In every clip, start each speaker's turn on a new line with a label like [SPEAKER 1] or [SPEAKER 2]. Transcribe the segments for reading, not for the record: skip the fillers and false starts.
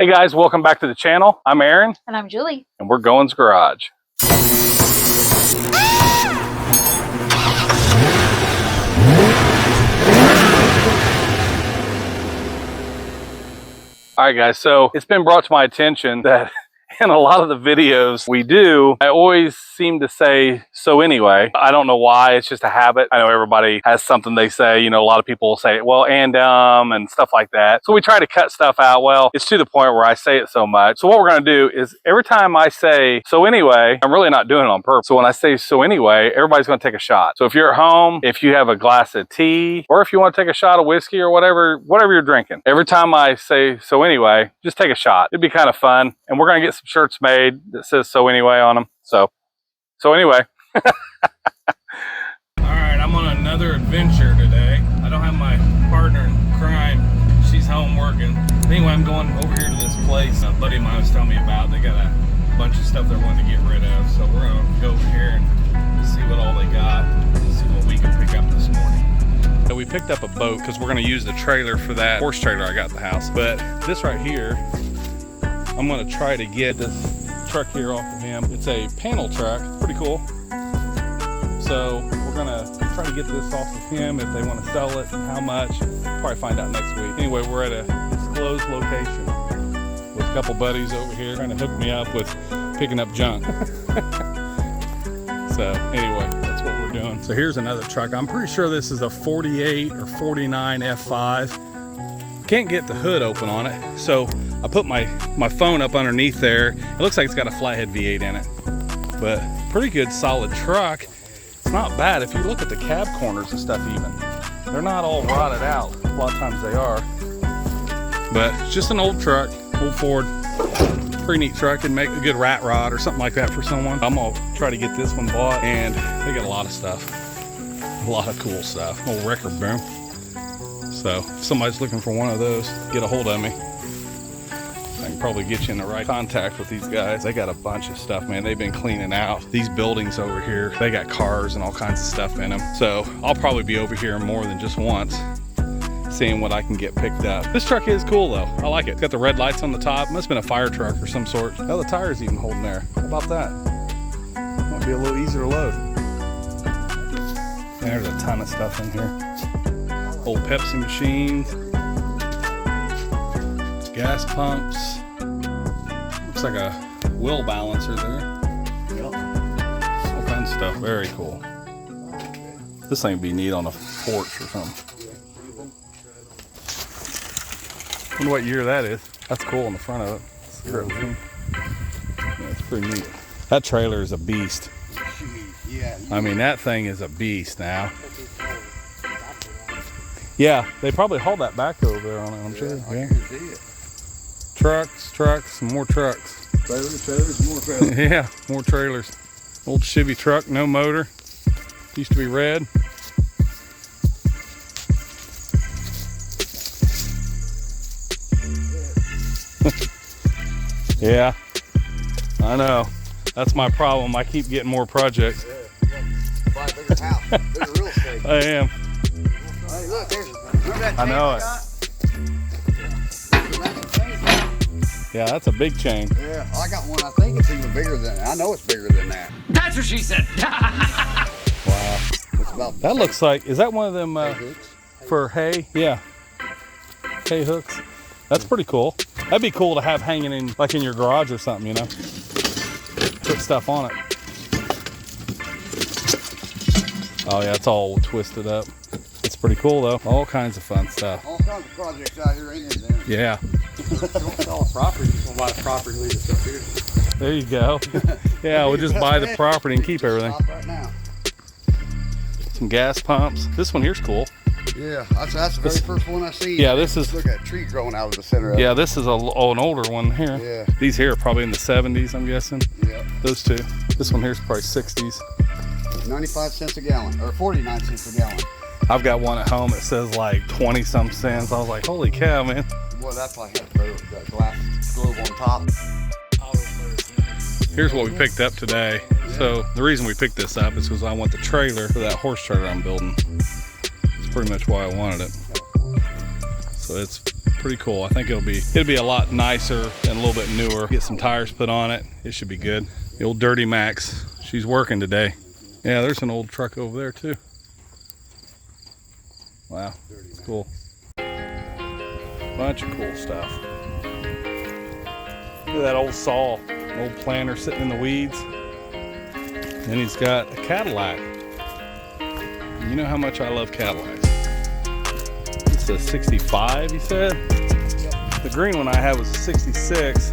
[SPEAKER 1] Hey guys, welcome back to the channel. I'm Aaron.
[SPEAKER 2] And I'm Julie.
[SPEAKER 1] And we're Goen's Garage. All right guys, so it's been brought to my attention that in a lot of the videos we do, I always seem to say, so anyway. I don't know why, it's just a habit. I know everybody has something they say, you know, a lot of people will say, well, and stuff like that. So we try to cut stuff out. Well, it's to the point where I say it so much. So what we're gonna do is every time I say, so anyway, I'm really not doing it on purpose. So when I say, so anyway, everybody's gonna take a shot. So if you're at home, if you have a glass of tea, or if you wanna take a shot of whiskey or whatever you're drinking, every time I say, so anyway, just take a shot. It'd be kind of fun. And we're gonna get some shirts made that says so anyway on them. So anyway. All right, I'm on another adventure today. I don't have my partner in crime. She's home working. Anyway, I'm going over here to this place a buddy of mine was telling me about. They got a bunch of stuff they're wanting to get rid of. So we're gonna go over here and see what all they got and see what we can pick up this morning. So we picked up a boat because we're gonna use the trailer for that horse trailer I got in the house. But this right here, I'm gonna try to get this truck here off of him. It's a panel truck, pretty cool. So we're gonna try to get this off of him if they want to sell it and how much. Probably find out next week. Anyway, we're at a disclosed location with a couple buddies over here trying to hook me up with picking up junk. So anyway, that's what we're doing. So here's another truck. I'm pretty sure this is a 48 or 49 F5. Can't get the hood open on it. So I put my phone up underneath there. It looks like it's got a flathead V8 in it, but pretty good solid truck. It's not bad. If you look at the cab corners and stuff even, they're not all rotted out. A lot of times they are, but it's just an old truck, old Ford. Pretty neat truck and make a good rat rod or something like that for someone. I'm gonna try to get this one bought, and they got a lot of stuff, a lot of cool stuff. Old record boom. So if somebody's looking for one of those, get a hold of me. I can probably get you in the right contact with these guys. They got a bunch of stuff, man. They've been cleaning out these buildings over here. They got cars and all kinds of stuff in them. So I'll probably be over here more than just once, seeing what I can get picked up. This truck is cool though. I like it. It's got the red lights on the top. Must have been a fire truck or some sort. How the tires even holding there? How about that? Might be a little easier to load. There's a ton of stuff in here. Old Pepsi machines, gas pumps. Looks like a wheel balancer there. All kinds of stuff. Very cool. This thing would be neat on a porch or something. Wonder what year that is. That's cool on the front of it. That's pretty neat. That trailer is a beast. I mean, that thing is a beast now. Yeah, they probably haul that back over there on it, I'm sure. Yeah. Trucks, more trucks. Trailers, more trailers. Yeah, more trailers. Old Chevy truck, no motor. Used to be red. Yeah, I know. That's my problem. I keep getting more projects.
[SPEAKER 3] Yeah, you buy a bigger house, bigger real estate.
[SPEAKER 1] I am.
[SPEAKER 3] Hey, look, there's that
[SPEAKER 1] I know it. Yeah, that's a big chain.
[SPEAKER 3] Yeah, I got one. I think it's even bigger than that. I know it's bigger than that.
[SPEAKER 4] That's what she said.
[SPEAKER 1] Wow.
[SPEAKER 3] It's about
[SPEAKER 1] That looks like, is that one of them
[SPEAKER 3] hooks.
[SPEAKER 1] for hay? Yeah. Hay hooks. That's pretty cool. That'd be cool to have hanging in, like in your garage or something, you know? Put stuff on it. Oh yeah, it's all twisted up. It's pretty cool though. All kinds of fun stuff.
[SPEAKER 3] All kinds of projects out here, ain't there?
[SPEAKER 1] Yeah.
[SPEAKER 5] Don't sell a property, you just want to buy the property and leave the stuff here.
[SPEAKER 1] There you go. Yeah, we'll just buy the property and keep everything.
[SPEAKER 3] Stop right now.
[SPEAKER 1] Some gas pumps. This one here's cool.
[SPEAKER 3] Yeah, that's the very first one I see.
[SPEAKER 1] Yeah, this is.
[SPEAKER 3] Look at a tree growing out of the center of it.
[SPEAKER 1] Yeah, this is an older one here.
[SPEAKER 3] Yeah.
[SPEAKER 1] These here are probably in the 70s, I'm guessing.
[SPEAKER 3] Yeah.
[SPEAKER 1] Those two. This one here's probably 60s.
[SPEAKER 3] 95 cents a gallon, or 49 cents a gallon.
[SPEAKER 1] I've got one at home that says like 20 some cents. I was like, holy cow, man.
[SPEAKER 3] Well, that's why I had the glass globe on top.
[SPEAKER 1] Here's what we picked up today. So the reason we picked this up is because I want the trailer for that horse trailer I'm building. It's pretty much why I wanted it. So it's pretty cool. I think it'll be a lot nicer and a little bit newer. Get some tires put on it. It should be good. The old Dirty Max. She's working today. Yeah, there's an old truck over there too. Wow, it's cool. Bunch of cool stuff. Look at that old saw, old planter sitting in the weeds. Then he's got a Cadillac. You know how much I love Cadillacs. It's a 65, he said. The green one I had was a 66.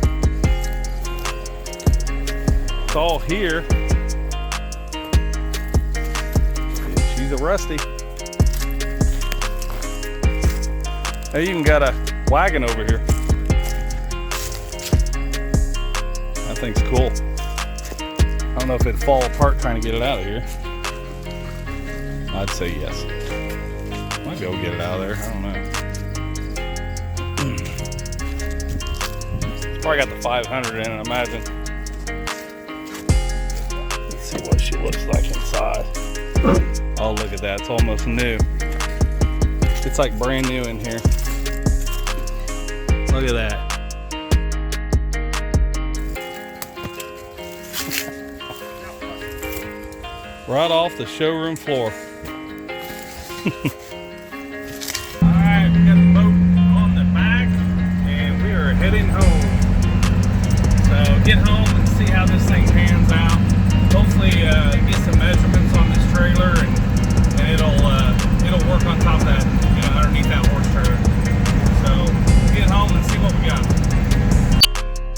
[SPEAKER 1] It's all here. She's a Rusty. They even got a wagon over here. That thing's cool. I don't know if it'd fall apart trying to get it out of here. I'd say yes. Might be able to get it out of there. I don't know. It's probably got the 500 in it, imagine. Let's see what she looks like inside. Oh, look at that. It's almost new. It's like brand new in here. Look at that. Right off the showroom floor. Alright, we got the boat on the back and we are heading home. So get home and see how this thing pans out. Hopefully get some measurements on this trailer and it'll work on top of that, you know, underneath that horse trailer. So get home and see what we got.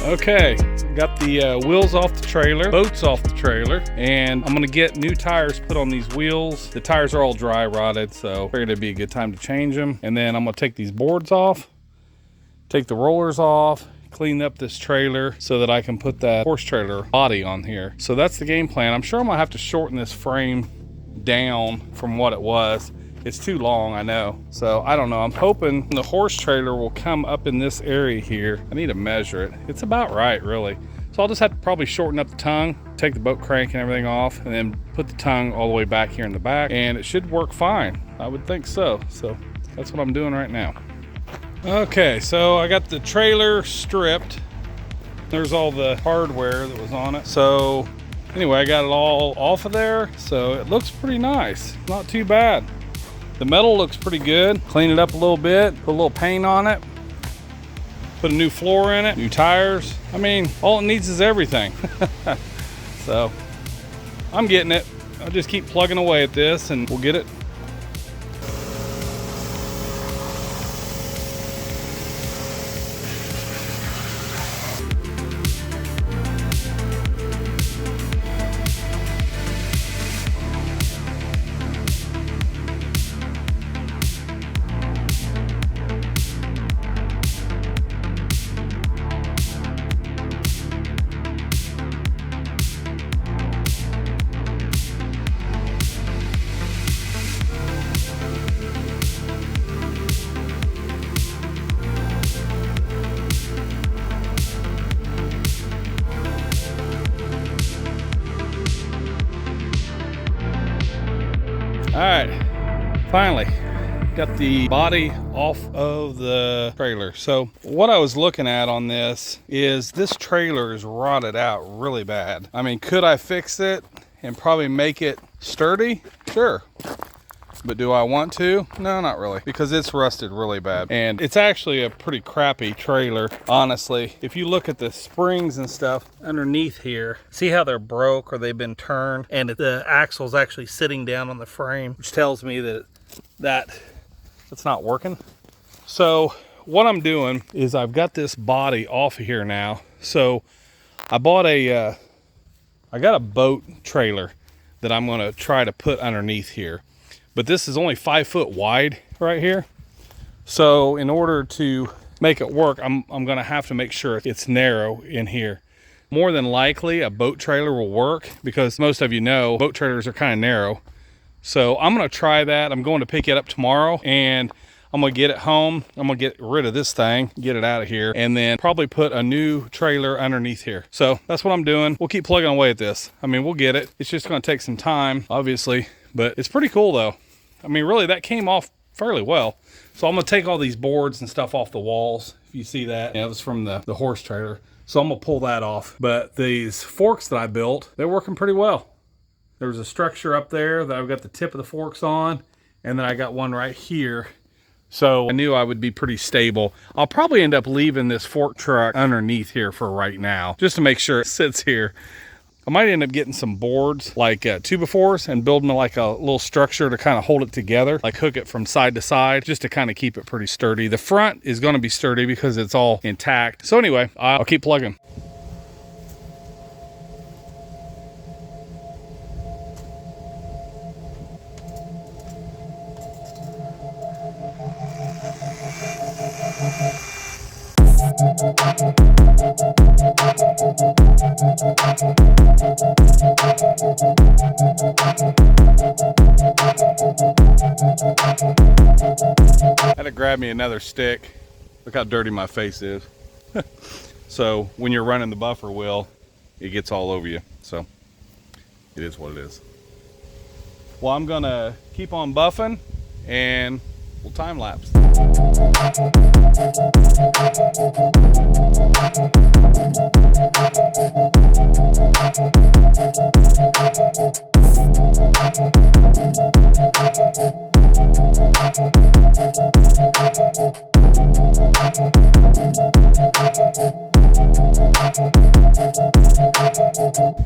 [SPEAKER 1] Okay, got the wheels off the trailer, boats off the trailer, and I'm gonna get new tires put on these wheels. The tires are all dry rotted, so I figured it'd be a good time to change them. And then I'm gonna take these boards off, take the rollers off, clean up this trailer so that I can put that horse trailer body on here. So that's the game plan. I'm sure I'm gonna have to shorten this frame down from what it was. It's too long, I know. So I don't know. I'm hoping the horse trailer will come up in this area here. I need to measure it. It's about right, really. So I'll just have to probably shorten up the tongue, take the boat crank and everything off, and then put the tongue all the way back here in the back, and it should work fine. I would think so. So that's what I'm doing right now. Okay, so I got the trailer stripped. There's all the hardware that was on it. So anyway, I got it all off of there. So it looks pretty nice. Not too bad. The metal looks pretty good. Clean it up a little bit, put a little paint on it, put a new floor in it, new tires. I mean, all it needs is everything. So I'm getting it. I'll just keep plugging away at this and we'll get it. All right, finally got the body off of the trailer. So what I was looking at on this trailer is rotted out really bad. I mean, could I fix it and probably make it sturdy? Sure. But do I want to? No, not really, because it's rusted really bad. And it's actually a pretty crappy trailer, honestly. If you look at the springs and stuff underneath here, see how they're broke or they've been turned, and the axle's actually sitting down on the frame, which tells me that it's not working. So what I'm doing is I've got this body off of here now. So I bought I got a boat trailer that I'm gonna try to put underneath here. But this is only 5 foot wide right here. So in order to make it work, I'm gonna have to make sure it's narrow in here. More than likely a boat trailer will work because most of you know boat trailers are kind of narrow. So I'm gonna try that. I'm going to pick it up tomorrow and I'm gonna get it home. I'm gonna get rid of this thing, get it out of here, and then probably put a new trailer underneath here. So that's what I'm doing. We'll keep plugging away at this. I mean, we'll get it. It's just gonna take some time, obviously, but it's pretty cool though. I mean, really, that came off fairly well. So I'm gonna take all these boards and stuff off the walls. If you see that, yeah, it was from the horse trailer. So I'm gonna pull that off. But these forks that I built, they're working pretty well. There's a structure up there that I've got the tip of the forks on, and then I got one right here. So I knew I would be pretty stable. I'll probably end up leaving this fork truck underneath here for right now, just to make sure it sits here. I might end up getting some boards, like 2x4s, and building like a little structure to kind of hold it together, like hook it from side to side, just to kind of keep it pretty sturdy. The front is going to be sturdy because it's all intact. So anyway, I'll keep plugging. Had to grab me another stick. Look how dirty my face is. So when you're running the buffer wheel, it gets all over you. So it is what it is. Well, I'm gonna keep on buffing and we'll time lapse.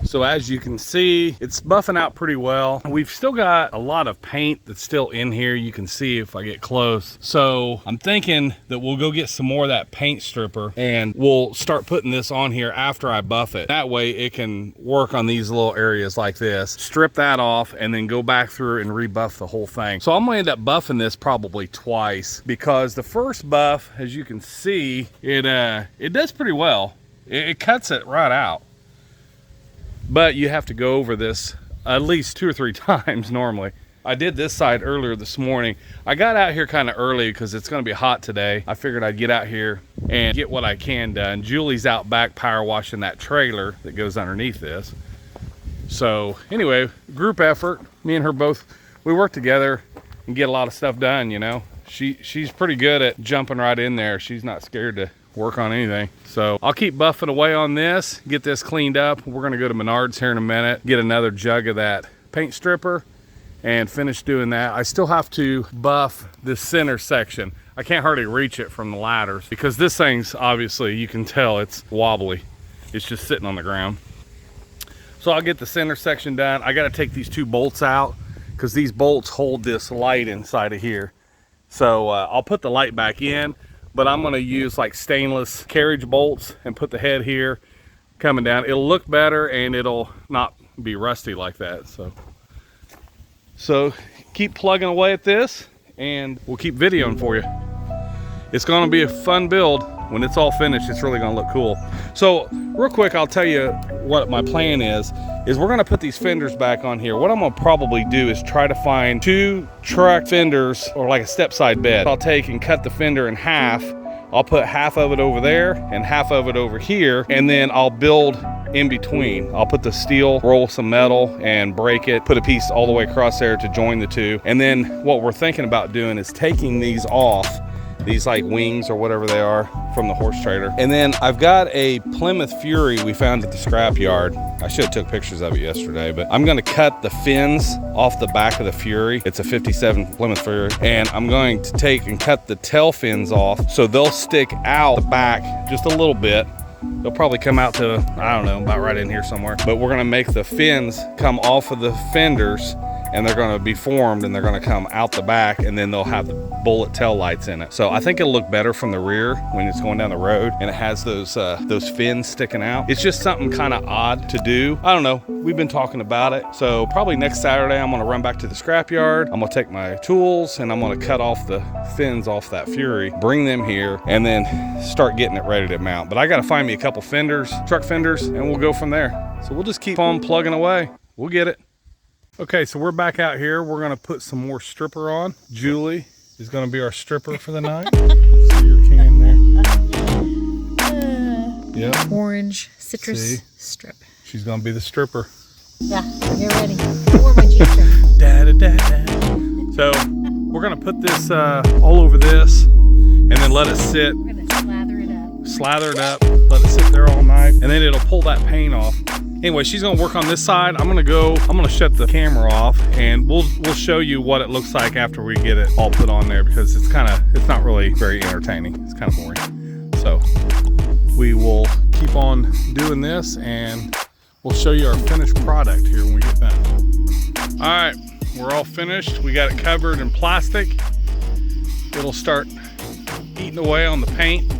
[SPEAKER 1] So as you can see, it's buffing out pretty well. We've still got a lot of paint that's still in here. You can see if I get close. So I'm thinking that we'll go get some more of that paint stripper and we'll start putting this on here after I buff it. That way it can work on these little areas like this, strip that off, and then go back through and rebuff the whole thing. So I'm gonna end up buffing this probably twice, because the first buff, as you can see, it does pretty well. It cuts it right out. But you have to go over this at least 2 or 3 times normally. I did this side earlier this morning. I got out here kind of early because it's going to be hot today. I figured I'd get out here and get what I can done. Julie's out back power washing that trailer that goes underneath this. So anyway, group effort. Me and her both, we work together and get a lot of stuff done, you know. She's pretty good at jumping right in there. She's not scared to work on anything. So I'll keep buffing away on this, get this cleaned up. We're gonna go to Menards here in a minute, get another jug of that paint stripper and finish doing that. I still have to buff this center section. I can't hardly reach it from the ladders because this thing's, obviously you can tell it's wobbly. It's just sitting on the ground. So I'll get the center section done. I gotta take these 2 bolts out because these bolts hold this light inside of here. So I'll put the light back in, but I'm gonna use like stainless carriage bolts and put the head here coming down. It'll look better and it'll not be rusty like that. So keep plugging away at this and we'll keep videoing for you. It's gonna be a fun build. When it's all finished, it's really gonna look cool. So real quick, I'll tell you what my plan is we're gonna put these fenders back on here. What I'm gonna probably do is try to find 2 truck fenders or like a step side bed. I'll take and cut the fender in half. I'll put half of it over there and half of it over here, and then I'll build in between. I'll put the steel, roll some metal and break it, put a piece all the way across there to join the 2. And then what we're thinking about doing is taking these off, these like wings or whatever they are from the horse trailer. And then I've got a Plymouth Fury we found at the scrap yard. I should have took pictures of it yesterday, but I'm gonna cut the fins off the back of the Fury. It's a 57 Plymouth Fury. And I'm going to take and cut the tail fins off so they'll stick out the back just a little bit. They'll probably come out to, I don't know, about right in here somewhere. But we're gonna make the fins come off of the fenders and they're gonna be formed and they're gonna come out the back, and then they'll have the bullet tail lights in it. So I think it'll look better from the rear when it's going down the road and it has those fins sticking out. It's just something kind of odd to do. I don't know, we've been talking about it. So probably next Saturday, I'm gonna run back to the scrapyard. I'm gonna take my tools and I'm gonna cut off the fins off that Fury, bring them here, and then start getting it ready to mount. But I gotta find me a couple fenders, truck fenders, and we'll go from there. So we'll just keep on plugging away. We'll get it. Okay, so we're back out here. We're gonna put some more stripper on. Julie is gonna be our stripper for the night. See your can there. Yep.
[SPEAKER 2] Orange citrus
[SPEAKER 1] See?
[SPEAKER 2] strip.
[SPEAKER 1] She's gonna be the stripper.
[SPEAKER 2] Yeah, get ready. I wore my G-string.
[SPEAKER 1] Da, da, da, da. So we're gonna put this all over this and then let it sit.
[SPEAKER 2] We're gonna slather it up.
[SPEAKER 1] Slather it up, let it sit there all night, and then it'll pull that paint off. Anyway, she's gonna work on this side. I'm gonna shut the camera off, and we'll show you what it looks like after we get it all put on there, because it's not really very entertaining. It's kind of boring. So we will keep on doing this, and we'll show you our finished product here when we get done. All right, we're all finished. We got it covered in plastic. It'll start eating away on the paint.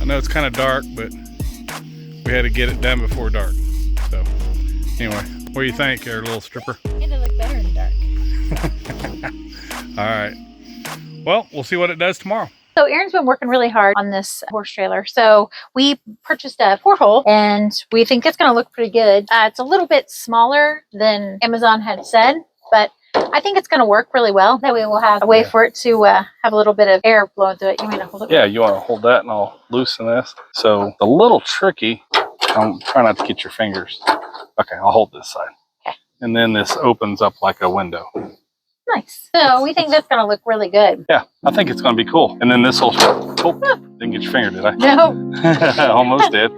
[SPEAKER 1] I know it's kind of dark, but we had to get it done before dark. So anyway, what do you think there, little stripper?
[SPEAKER 2] It'll look better in the dark.
[SPEAKER 1] All right. Well, we'll see what it does tomorrow.
[SPEAKER 2] So Aaron's been working really hard on this horse trailer. So we purchased a porthole and we think it's going to look pretty good. It's a little bit smaller than Amazon had said, but I think it's going to work really well. That way we'll have a way for it to have a little bit of air blowing through it. You want to hold it?
[SPEAKER 1] Yeah, you want to hold that and I'll loosen this. So a little tricky. Try not to get your fingers. Okay, I'll hold this side.
[SPEAKER 2] Okay.
[SPEAKER 1] And then this opens up like a window.
[SPEAKER 2] Nice. So we think that's going to look really good.
[SPEAKER 1] Yeah, I think it's going to be cool. And then this will, didn't get your finger, did I?
[SPEAKER 2] No.
[SPEAKER 1] Almost did.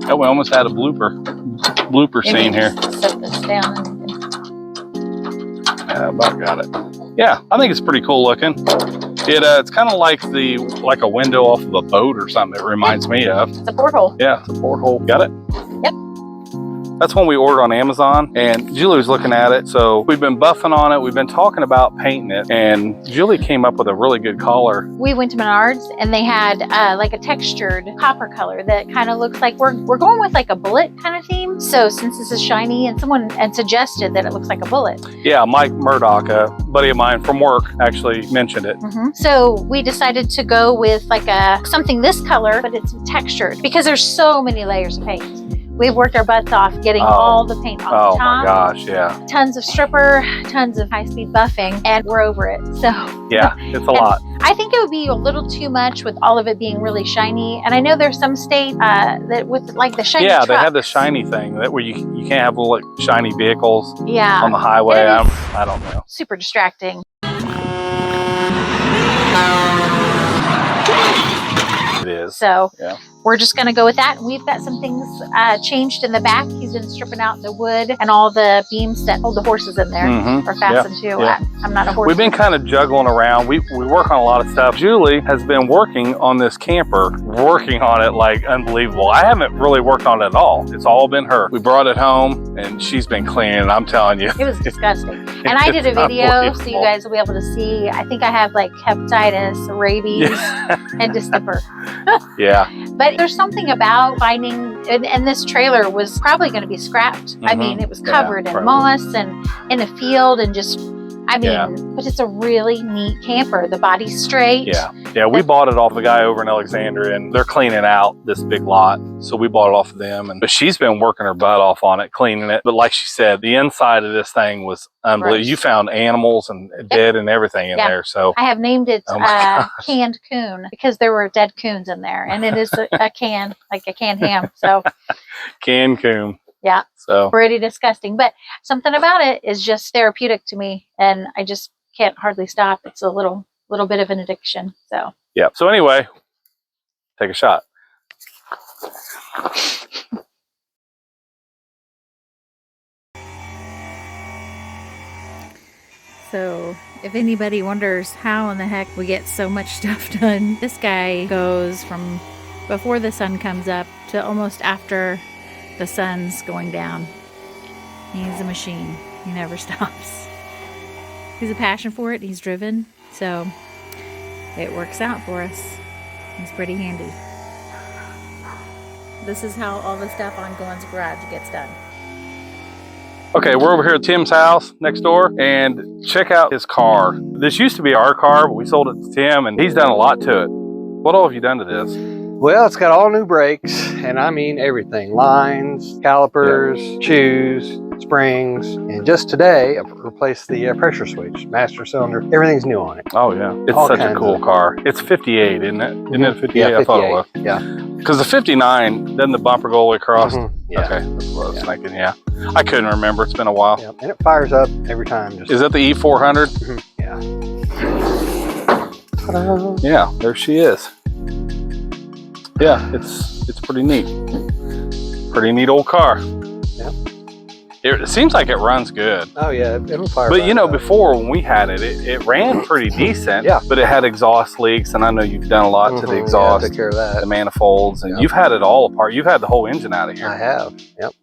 [SPEAKER 1] Oh, we almost had a blooper scene here.
[SPEAKER 2] Set this down.
[SPEAKER 1] Yeah, about got it. Yeah, I think it's pretty cool looking. It's kind of like a window off of a boat or something. It reminds me of.
[SPEAKER 2] It's a porthole.
[SPEAKER 1] Yeah, it's a porthole. Got it?
[SPEAKER 2] Yep.
[SPEAKER 1] That's one we ordered on Amazon, and Julie was looking at it. So we've been buffing on it. We've been talking about painting it, and Julie came up with a really good color.
[SPEAKER 2] We went to Menards, and they had like a textured copper color that kind of looks like we're going with like a bullet kind of theme. So since this is shiny, and someone had suggested that it looks like a bullet.
[SPEAKER 1] Yeah, Mike Murdoch, a buddy of mine from work, actually mentioned it.
[SPEAKER 2] So we decided to go with like something this color, but it's textured because there's so many layers of paint. We've worked our butts off getting all the paint off the top.
[SPEAKER 1] Oh my gosh, yeah.
[SPEAKER 2] Tons of stripper, tons of high-speed buffing, and we're over it. So
[SPEAKER 1] yeah, it's a lot.
[SPEAKER 2] I think it would be a little too much with all of it being really shiny. And I know there's some states that with like the shiny trucks.
[SPEAKER 1] They have the shiny thing that where you can't have like shiny vehicles on the highway. I don't know.
[SPEAKER 2] Super distracting.
[SPEAKER 1] It is.
[SPEAKER 2] So we're just going to go with that. We've got some things changed in the back. He's been stripping out the wood and all the beams that hold the horses in there are fastened to. I'm not a horse.
[SPEAKER 1] We've been kind of juggling around. We work on a lot of stuff. Julie has been working on this camper, working on it like unbelievable. I haven't really worked on it at all. It's all been her. We brought it home and she's been cleaning. I'm telling you.
[SPEAKER 2] It was disgusting. And I did a video so you guys will be able to see. I think I have like hepatitis, rabies, and distemper.
[SPEAKER 1] Yeah.
[SPEAKER 2] But there's something about finding, and this trailer was probably going to be scrapped. I mean, it was covered in moss and in a field and just, I mean, but it's a really neat camper. The body's straight.
[SPEAKER 1] Yeah, we bought it off the guy over in Alexandria, and they're cleaning out this big lot. So we bought it off of them. But she's been working her butt off on it, cleaning it. But like she said, the inside of this thing was unbelievable.
[SPEAKER 2] Gross.
[SPEAKER 1] You found animals and dead and everything in there. So
[SPEAKER 2] I have named it canned coon because there were dead coons in there. And it is a can, like a canned ham. So
[SPEAKER 1] canned coon.
[SPEAKER 2] Yeah.
[SPEAKER 1] So
[SPEAKER 2] pretty disgusting. But something about it is just therapeutic to me. And I just can't hardly stop. It's a little bit of an addiction. So
[SPEAKER 1] yeah. So anyway, take a shot.
[SPEAKER 4] So if anybody wonders how in the heck we get so much stuff done, this guy goes from before the sun comes up to almost after the sun's going down. He's a machine. He never stops. He's a passion for it. He's driven. So it works out for us. He's pretty handy. This is how all the stuff on Goen's garage gets done.
[SPEAKER 1] Okay, we're over here at Tim's house next door, and check out his car. This used to be our car, but we sold it to Tim, and he's done a lot to it. What all have you done to this?
[SPEAKER 5] Well, it's got all new brakes, and I mean everything. Lines, calipers, shoes, springs, and just today, I replaced the pressure switch, master cylinder. Everything's new on it.
[SPEAKER 1] Oh, yeah. It's all such a cool car. It's 58, isn't it? Isn't it 58?
[SPEAKER 5] Yeah, 58.
[SPEAKER 1] I thought it was.
[SPEAKER 5] Yeah.
[SPEAKER 1] Because the 59, doesn't the bumper go all the way across?
[SPEAKER 5] Yeah.
[SPEAKER 1] Okay, that's what I was thinking, yeah. I couldn't remember. It's been a while.
[SPEAKER 5] Yeah. And it fires up every time.
[SPEAKER 1] Is that the E400?
[SPEAKER 5] Yeah.
[SPEAKER 1] Yeah, there she is. Yeah, it's pretty neat. Pretty neat old car.
[SPEAKER 5] Yeah.
[SPEAKER 1] It seems like it runs good.
[SPEAKER 5] Oh yeah, it'll fire.
[SPEAKER 1] But you know, before when we had it, it ran pretty decent.
[SPEAKER 5] Yeah.
[SPEAKER 1] But it had exhaust leaks, and I know you've done a lot to the exhaust,
[SPEAKER 5] Yeah, take care of that.
[SPEAKER 1] the manifolds, and you've had it all apart. You've had the whole engine out of here.
[SPEAKER 5] I have. Yep.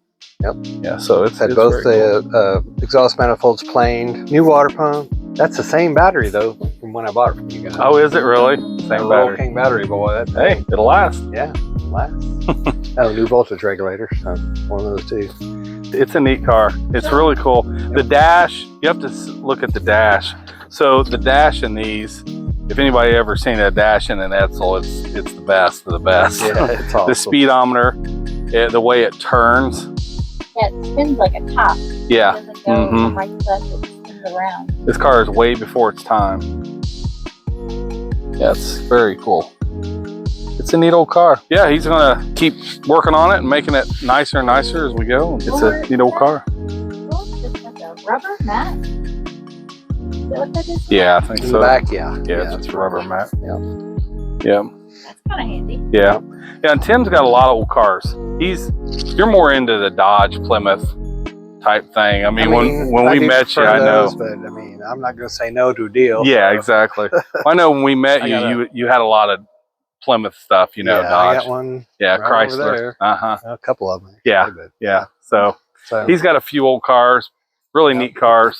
[SPEAKER 1] Yeah, so it's
[SPEAKER 5] Had
[SPEAKER 1] it's
[SPEAKER 5] both
[SPEAKER 1] very
[SPEAKER 5] the exhaust manifolds planed, new water pump. That's the same battery though from when I bought it from you guys.
[SPEAKER 1] Oh, is it really? Same battery.
[SPEAKER 5] King battery, boy.
[SPEAKER 1] Hey, it'll last.
[SPEAKER 5] Yeah, last. Oh, new voltage regulator. So one of those two.
[SPEAKER 1] It's a neat car. It's really cool. The dash, you have to look at the dash. So the dash in these, if anybody ever seen a dash in an Edsel, it's the best of the best.
[SPEAKER 5] Yeah, it's awesome.
[SPEAKER 1] The speedometer, the way it turns.
[SPEAKER 2] Yeah, it spins like a top.
[SPEAKER 1] Yeah.
[SPEAKER 2] It doesn't go from right to left, it spins around.
[SPEAKER 1] This car is way before its time. Yeah, it's very cool. It's a neat old car. Yeah, he's gonna keep working on it and making it nicer and nicer as we go. It's a neat old car.
[SPEAKER 2] Just like a rubber mat. Is that what that is?
[SPEAKER 1] Yeah, I think
[SPEAKER 5] In
[SPEAKER 1] so.
[SPEAKER 5] the back, yeah.
[SPEAKER 1] Yeah, it's a rubber mat.
[SPEAKER 5] Yeah.
[SPEAKER 1] Yeah.
[SPEAKER 2] That's kind of handy.
[SPEAKER 1] Yeah. Yeah, and Tim's got a lot of old cars. You're more into the Dodge Plymouth type thing. I mean when we met you, I know.
[SPEAKER 5] Those, but I mean, I'm not going to say no to a deal.
[SPEAKER 1] Yeah,
[SPEAKER 5] so.
[SPEAKER 1] exactly. I know when we met you had a lot of Plymouth stuff, you know,
[SPEAKER 5] yeah,
[SPEAKER 1] Dodge.
[SPEAKER 5] I got one.
[SPEAKER 1] Yeah,
[SPEAKER 5] right over
[SPEAKER 1] Chrysler.
[SPEAKER 5] there.
[SPEAKER 1] Uh-huh.
[SPEAKER 5] A couple of them. Actually,
[SPEAKER 1] Yeah.
[SPEAKER 5] but,
[SPEAKER 1] Yeah. So
[SPEAKER 5] so
[SPEAKER 1] he's got a few old cars, really neat cars.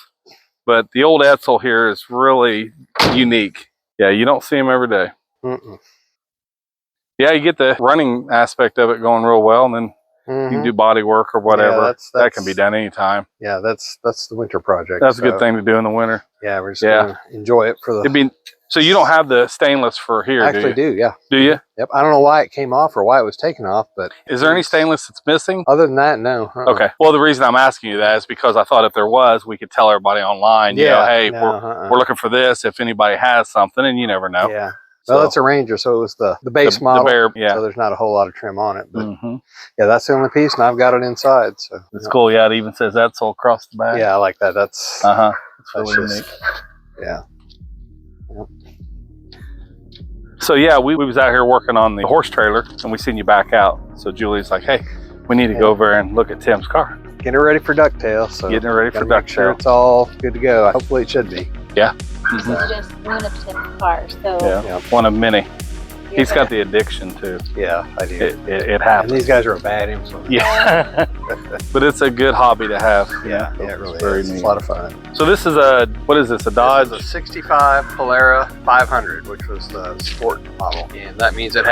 [SPEAKER 1] But the old Edsel here is really unique. Yeah, you don't see them every day. Yeah, you get the running aspect of it going real well, and then you can do body work or whatever.
[SPEAKER 5] Yeah,
[SPEAKER 1] that can be done anytime.
[SPEAKER 5] Yeah, that's the winter project.
[SPEAKER 1] That's a good thing to do in the winter.
[SPEAKER 5] Yeah, we're just gonna enjoy it for the.
[SPEAKER 1] So you don't have the stainless for here,
[SPEAKER 5] Actually,
[SPEAKER 1] do you?
[SPEAKER 5] do yeah.
[SPEAKER 1] Do you?
[SPEAKER 5] Yep. I don't know why it came off or why it was taken off, but
[SPEAKER 1] is there any stainless that's missing?
[SPEAKER 5] Other than that, no.
[SPEAKER 1] Okay. Well, the reason I'm asking you that is because I thought if there was, we could tell everybody online. You know, hey, we're looking for this. If anybody has something, and you never know.
[SPEAKER 5] Yeah. Well, it's a Ranger, so it was the base model. So there's not a whole lot of trim on it, but yeah, that's the only piece, and I've got it inside. So
[SPEAKER 1] it's cool. Yeah, it even says Edsel across the back.
[SPEAKER 5] Yeah, I like that. That's
[SPEAKER 1] It's really unique.
[SPEAKER 5] Yeah.
[SPEAKER 1] So yeah, we was out here working on the horse trailer, and we seen you back out. So Julie's like, "Hey, we need to go over and look at Tim's car.
[SPEAKER 5] Getting it ready for ducktail. So
[SPEAKER 1] getting it ready for ducktail.
[SPEAKER 5] Sure, it's all good to go. Hopefully, it should be.
[SPEAKER 1] Yeah.
[SPEAKER 2] This is just one of Tim's cars. So
[SPEAKER 1] One of many. He's got the addiction too.
[SPEAKER 5] Yeah, I do.
[SPEAKER 1] It happens.
[SPEAKER 5] And these guys are a bad influence.
[SPEAKER 1] Yeah. But it's a good hobby to have.
[SPEAKER 5] Yeah, it really is.
[SPEAKER 1] Very
[SPEAKER 5] It's
[SPEAKER 1] neat.
[SPEAKER 5] a lot of fun.
[SPEAKER 1] So this is what is this, a Dodge?
[SPEAKER 5] This is a 65 Polara 500, which was the sport model. And that means it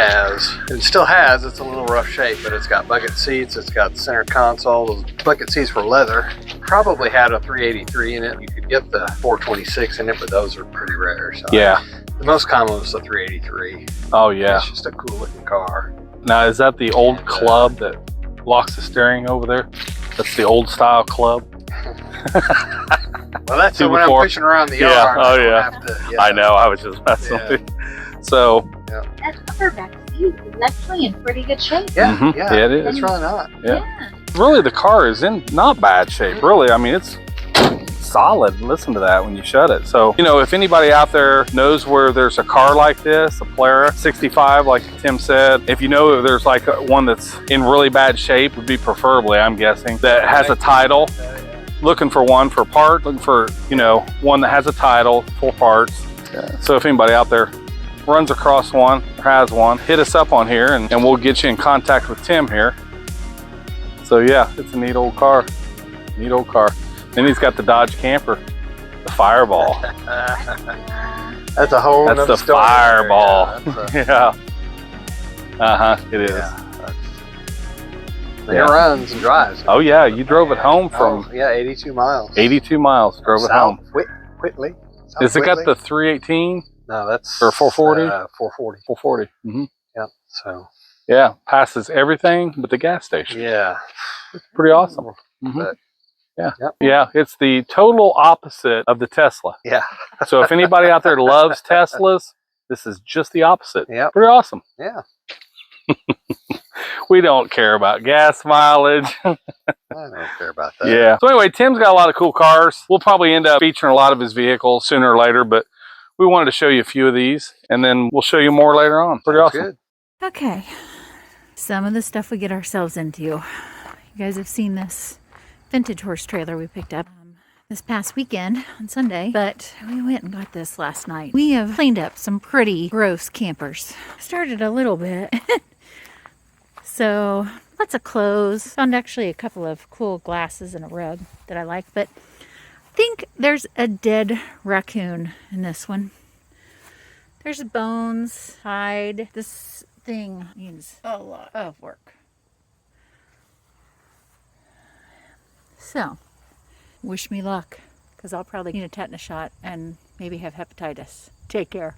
[SPEAKER 5] still has, it's a little rough shape, but it's got bucket seats, it's got the center console. Those bucket seats were leather. Probably had a 383 in it. You could get the 426 in it, but those are pretty rare. So
[SPEAKER 1] yeah.
[SPEAKER 5] The most common was the 383.
[SPEAKER 1] Oh yeah.
[SPEAKER 5] It's just a cool looking car.
[SPEAKER 1] Now is that the old club that locks the steering over there? That's the old style club.
[SPEAKER 5] Well, that's when I'm fishing around the yard.
[SPEAKER 1] Oh yeah. I know. I was just messing with you. So.
[SPEAKER 2] That upper back seat is actually in pretty good shape.
[SPEAKER 5] Yeah.
[SPEAKER 1] Yeah, it is.
[SPEAKER 5] It's really not.
[SPEAKER 1] Yeah. Really, the car is in not bad shape. Really, I mean, it's solid. Listen to that when you shut it. So, you know, if anybody out there knows where there's a car like this, a Polara 65, like Tim said, if you know if there's like one that's in really bad shape, would be preferably, I'm guessing, that has a title. Looking for one for part, looking for, you know, one that has a title, full parts. So if anybody out there runs across one or has one, hit us up on here and we'll get you in contact with Tim here. So yeah, it's a neat old car. Neat old car. Then he's got the Dodge Camper, the Fireball.
[SPEAKER 5] That's a whole
[SPEAKER 1] That's the
[SPEAKER 5] story.
[SPEAKER 1] Fireball. Yeah. It is.
[SPEAKER 5] It runs and drives.
[SPEAKER 1] Oh yeah, you drove it home from
[SPEAKER 5] 82 miles.
[SPEAKER 1] 82 miles. Drove it home.
[SPEAKER 5] Whitley.
[SPEAKER 1] Has it got the 318?
[SPEAKER 5] No, that's
[SPEAKER 1] or 440.
[SPEAKER 5] 440.
[SPEAKER 1] 440.
[SPEAKER 5] Yep. So.
[SPEAKER 1] Yeah, passes everything but the gas station.
[SPEAKER 5] Yeah.
[SPEAKER 1] It's pretty awesome.
[SPEAKER 5] But,
[SPEAKER 1] yeah, it's the total opposite of the Tesla.
[SPEAKER 5] Yeah.
[SPEAKER 1] So if anybody out there loves Teslas, this is just the opposite.
[SPEAKER 5] Yeah.
[SPEAKER 1] Pretty awesome.
[SPEAKER 5] Yeah.
[SPEAKER 1] We don't care about gas mileage.
[SPEAKER 5] I don't care about that.
[SPEAKER 1] Yeah. So anyway, Tim's got a lot of cool cars. We'll probably end up featuring a lot of his vehicles sooner or later, but we wanted to show you a few of these, and then we'll show you more later on. Pretty
[SPEAKER 3] Sounds
[SPEAKER 1] awesome.
[SPEAKER 3] good.
[SPEAKER 4] Okay, some of the stuff we get ourselves into. You guys have seen this vintage horse trailer we picked up this past weekend on Sunday, but we went and got this last night. We have cleaned up some pretty gross campers. Started a little bit. So lots of clothes. Found actually a couple of cool glasses and a rug that I like, but I think there's a dead raccoon in this one. There's bones, hide. This thing needs a lot of work. So, wish me luck, because I'll probably need a tetanus shot and maybe have hepatitis. Take care.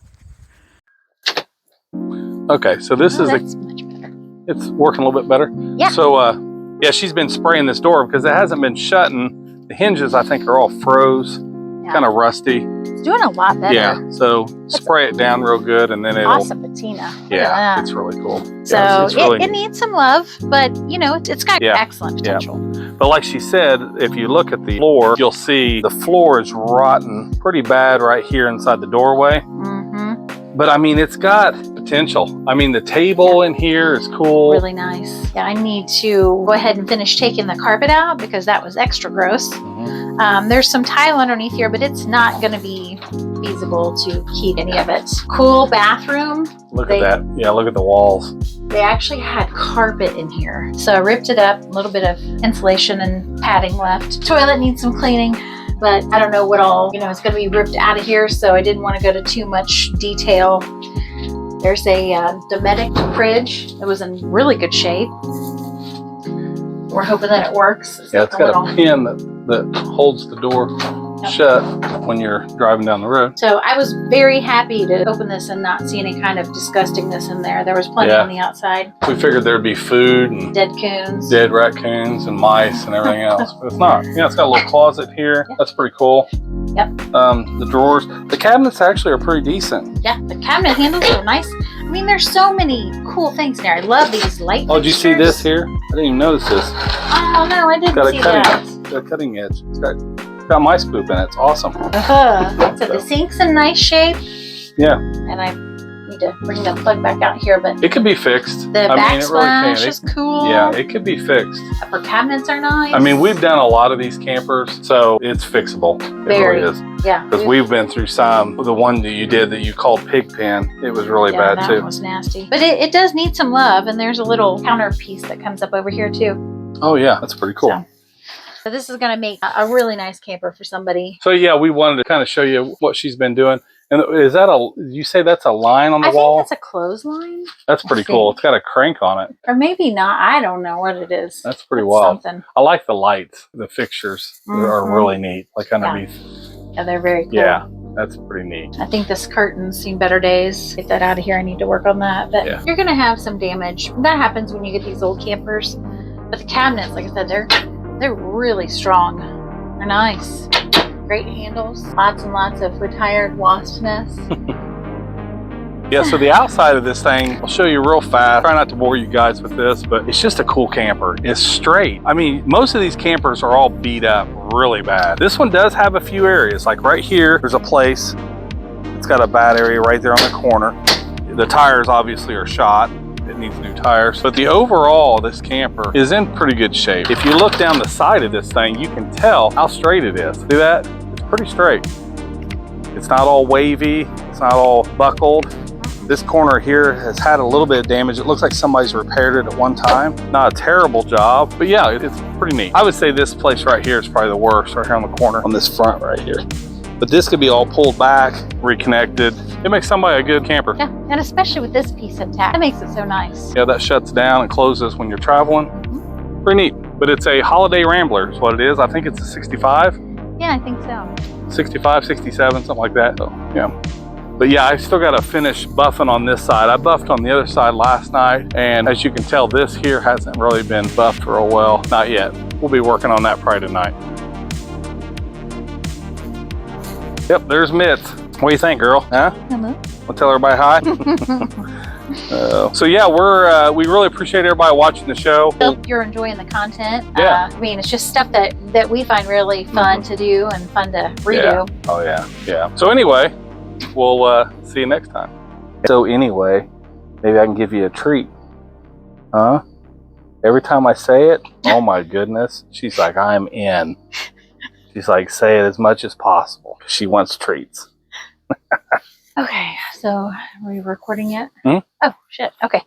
[SPEAKER 1] Okay, so this is
[SPEAKER 2] That's much better.
[SPEAKER 1] it's working a little bit better.
[SPEAKER 2] Yeah.
[SPEAKER 1] So, yeah, she's been spraying this door because it hasn't been shutting. The hinges, I think, are all froze, kind of rusty.
[SPEAKER 2] It's doing a lot better.
[SPEAKER 1] Yeah, so spray it down real good, and then it'll.
[SPEAKER 2] Awesome patina. Look
[SPEAKER 1] Yeah,
[SPEAKER 2] at that.
[SPEAKER 1] it's really cool.
[SPEAKER 2] So
[SPEAKER 1] Yeah, it's really
[SPEAKER 2] it needs some love, but you know, it's got
[SPEAKER 1] Yeah.
[SPEAKER 2] excellent potential.
[SPEAKER 1] But like she said, if you look at the floor, you'll see the floor is rotten pretty bad right here inside the doorway. But I mean, it's got potential. I mean, the table in here is cool.
[SPEAKER 2] Really nice. Yeah, I need to go ahead and finish taking the carpet out because that was extra gross. There's some tile underneath here, but it's not going to be feasible to keep any of it. Cool bathroom.
[SPEAKER 1] Look at that. Yeah, look at the walls.
[SPEAKER 2] They actually had carpet in here. So I ripped it up, a little bit of insulation and padding left. Toilet needs some cleaning, but I don't know what all, you know, is going to be ripped out of here. So I didn't want to go to too much detail. There's a Dometic fridge that was in really good shape. We're hoping that it works.
[SPEAKER 1] Yeah, it's got a pin that holds the door shut when you're driving down the road.
[SPEAKER 2] So I was very happy to open this and not see any kind of disgustingness in there. There was plenty on the outside.
[SPEAKER 1] We figured there'd be food and
[SPEAKER 2] Dead coons.
[SPEAKER 1] dead raccoons and mice and everything else, but it's not. Yeah, it's got a little closet here.
[SPEAKER 2] Yeah.
[SPEAKER 1] That's pretty cool.
[SPEAKER 2] Yep.
[SPEAKER 1] The drawers, the cabinets actually are pretty decent.
[SPEAKER 2] Yeah, the cabinet handles are nice. I mean, there's so many cool things in there. I love these light
[SPEAKER 1] Oh, did you see this here? I didn't even notice this.
[SPEAKER 2] Oh, no, I didn't
[SPEAKER 1] It's got a
[SPEAKER 2] see
[SPEAKER 1] cutting,
[SPEAKER 2] that.
[SPEAKER 1] it's got a cutting edge. It's got mice poop in it. It's awesome.
[SPEAKER 2] So the sink's in nice shape.
[SPEAKER 1] Yeah.
[SPEAKER 2] And I need to bring the plug back out here, but
[SPEAKER 1] It could be fixed.
[SPEAKER 2] the
[SPEAKER 1] I mean, it really can.
[SPEAKER 2] backsplash is cool.
[SPEAKER 1] Yeah, it could be fixed.
[SPEAKER 2] Upper cabinets are nice.
[SPEAKER 1] I mean, we've done a lot of these campers, so it's fixable. It
[SPEAKER 2] Very.
[SPEAKER 1] really is.
[SPEAKER 2] Yeah.
[SPEAKER 1] Because we've been through some. The one that you did that you called pig pen, it was really bad
[SPEAKER 2] that
[SPEAKER 1] too.
[SPEAKER 2] one was nasty. But it does need some love, and there's a little counter piece that comes up over here too.
[SPEAKER 1] Oh yeah, that's pretty cool.
[SPEAKER 2] So this is going to make a really nice camper for somebody.
[SPEAKER 1] So yeah, we wanted to kind of show you what she's been doing. And is that you say that's a line on the
[SPEAKER 2] I
[SPEAKER 1] wall?
[SPEAKER 2] think that's a clothesline.
[SPEAKER 1] That's pretty cool. It's got a crank on it.
[SPEAKER 2] Or maybe not. I don't know what it is.
[SPEAKER 1] That's pretty
[SPEAKER 2] It's
[SPEAKER 1] wild.
[SPEAKER 2] Something.
[SPEAKER 1] I like the lights, the fixtures. They are
[SPEAKER 2] Mhm.
[SPEAKER 1] really neat. Like underneath.
[SPEAKER 2] Yeah, they're very cool.
[SPEAKER 1] Yeah, that's pretty neat.
[SPEAKER 2] I think this curtain's seen better days. Get that out of here. I need to work on that. But
[SPEAKER 1] Yeah.
[SPEAKER 2] you're going to have some damage. That happens when you get these old campers. But the cabinets, like I said, they're really strong. They're nice. Great handles. Lots and lots of retired wasp nests.
[SPEAKER 1] Yeah, so the outside of this thing, I'll show you real fast. Try not to bore you guys with this, but it's just a cool camper. It's straight. I mean, most of these campers are all beat up really bad. This one does have a few areas. Like right here, there's a place. It's got a bad area right there on the corner. The tires obviously are shot. It needs new tires. But the overall, this camper is in pretty good shape. If you look down the side of this thing, you can tell how straight it is. See that? It's pretty straight. It's not all wavy. It's not all buckled. This corner here has had a little bit of damage. It looks like somebody's repaired it at one time. Not a terrible job, but yeah, it's pretty neat. I would say this place right here is probably the worst, right here on the corner, on this front right here. But this could be all pulled back, reconnected. It makes somebody a good camper.
[SPEAKER 2] Yeah, and especially with this piece intact. That makes it so nice.
[SPEAKER 1] Yeah, that shuts down and closes when you're traveling. Pretty neat. But it's a Holiday Rambler is what it is. I think it's a 65.
[SPEAKER 2] Yeah, I think so.
[SPEAKER 1] 65, 67, something like that. So, yeah. But yeah, I still got to finish buffing on this side. I buffed on the other side last night, and as you can tell, this here hasn't really been buffed real well. Not yet. We'll be working on that probably tonight. Yep, there's Mitts. What do you think, girl? Huh?
[SPEAKER 2] Hello.
[SPEAKER 1] I'll tell everybody hi. So yeah, we really appreciate everybody watching the show.
[SPEAKER 2] Hope you're enjoying the content.
[SPEAKER 1] Yeah.
[SPEAKER 2] I mean, it's just stuff that we find really fun to do and fun to redo.
[SPEAKER 1] Yeah. Oh yeah, yeah. So anyway, we'll see you next time. So anyway, maybe I can give you a treat. Huh? Every time I say it, oh my goodness, she's like, I'm in. She's like, say it as much as possible. She wants treats.
[SPEAKER 2] Okay, so are we recording yet?
[SPEAKER 1] Hmm?
[SPEAKER 2] Oh, shit. Okay.